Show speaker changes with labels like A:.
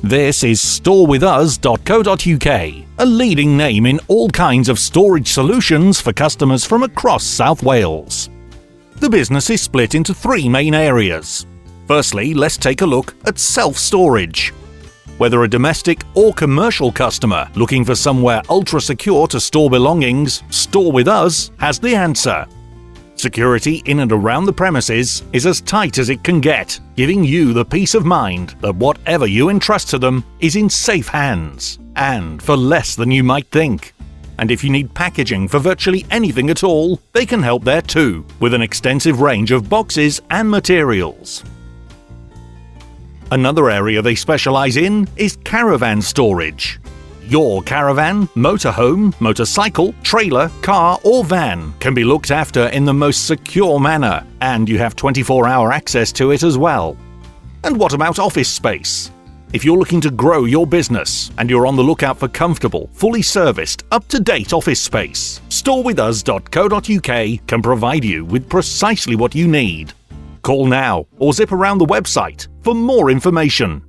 A: This is storewithus.co.uk, a leading name in all kinds of storage solutions for customers from across South Wales. The business is split into three main areas. Firstly, let's take a look at self-storage. Whether a domestic or commercial customer looking for somewhere ultra-secure to store belongings, Storewithus has the answer. Security in and around the premises is as tight as it can get, giving you the peace of mind that whatever you entrust to them is in safe hands, and for less than you might think. And if you need packaging for virtually anything at all, they can help there too, with an extensive range of boxes and materials. Another area they specialise in is caravan storage. Your caravan, motorhome, motorcycle, trailer, car or van can be looked after in the most secure manner, and you have 24-hour access to it as well. And what about office space? If you're looking to grow your business and you're on the lookout for comfortable, fully serviced, up-to-date office space, storewithus.co.uk can provide you with precisely what you need. Call now or zip around the website for more information.